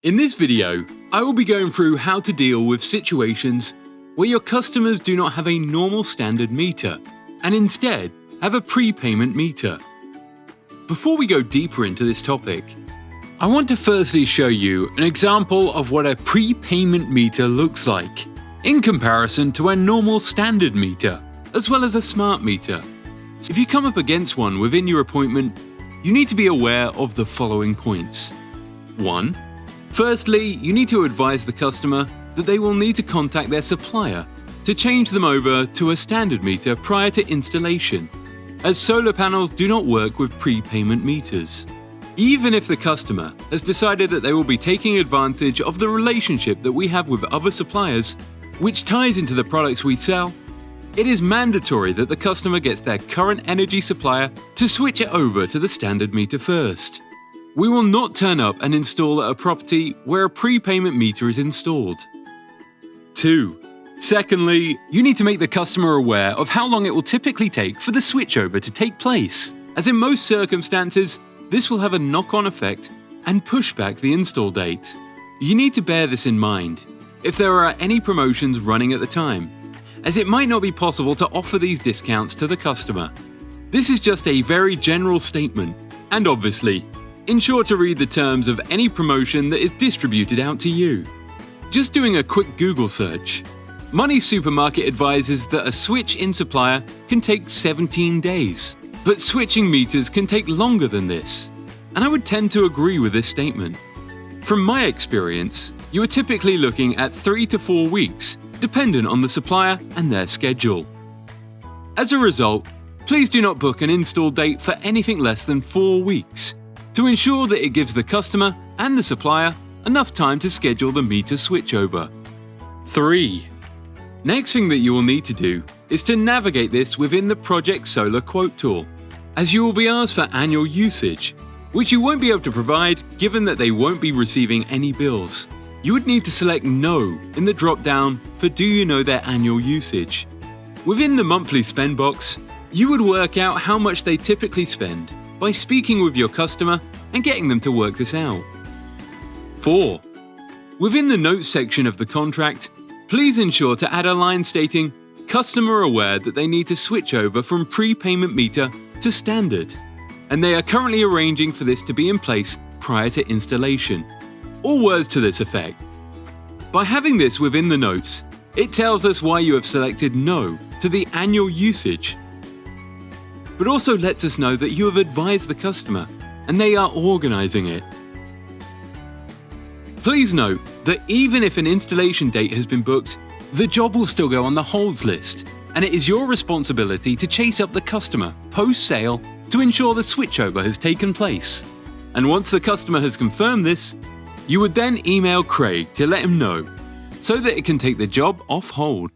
In this video, I will be going through how to deal with situations where your customers do not have a normal standard meter and instead have a prepayment meter. Before we go deeper into this topic, I want to firstly show you an example of what a prepayment meter looks like in comparison to a normal standard meter, as well as a smart meter. If you come up against one within your appointment, you need to be aware of the following points. 1. Firstly, you need to advise the customer that they will need to contact their supplier to change them over to a standard meter prior to installation, as solar panels do not work with prepayment meters. Even if the customer has decided that they will be taking advantage of the relationship that we have with other suppliers, which ties into the products we sell, it is mandatory that the customer gets their current energy supplier to switch it over to the standard meter first. We will not turn up and install at a property where a prepayment meter is installed. 2. Secondly, you need to make the customer aware of how long it will typically take for the switchover to take place, as in most circumstances, this will have a knock-on effect and push back the install date. You need to bear this in mind if there are any promotions running at the time, as it might not be possible to offer these discounts to the customer. This is just a very general statement, and obviously, ensure to read the terms of any promotion that is distributed out to you. Just doing a quick Google search, Money Supermarket advises that a switch in supplier can take 17 days, but switching meters can take longer than this, and I would tend to agree with this statement. From my experience, you are typically looking at 3 to 4 weeks, dependent on the supplier and their schedule. As a result, please do not book an install date for anything less than 4 weeks, to ensure that it gives the customer and the supplier enough time to schedule the meter switchover. 3. Next thing that you will need to do is to navigate this within the Project Solar Quote tool, as you will be asked for annual usage, which you won't be able to provide given that they won't be receiving any bills. You would need to select No in the drop-down for Do You Know Their Annual Usage. Within the monthly spend box, you would work out how much they typically spend by speaking with your customer and getting them to work this out. 4. Within the notes section of the contract, please ensure to add a line stating, "Customer aware that they need to switch over from prepayment meter to standard, and they are currently arranging for this to be in place prior to installation," or words to this effect. By having this within the notes, it tells us why you have selected No to the annual usage, but also lets us know that you have advised the customer and they are organizing it. Please note that even if an installation date has been booked, the job will still go on the holds list, and it is your responsibility to chase up the customer post-sale to ensure the switchover has taken place. And once the customer has confirmed this, you would then email Craig to let him know, so that it can take the job off hold.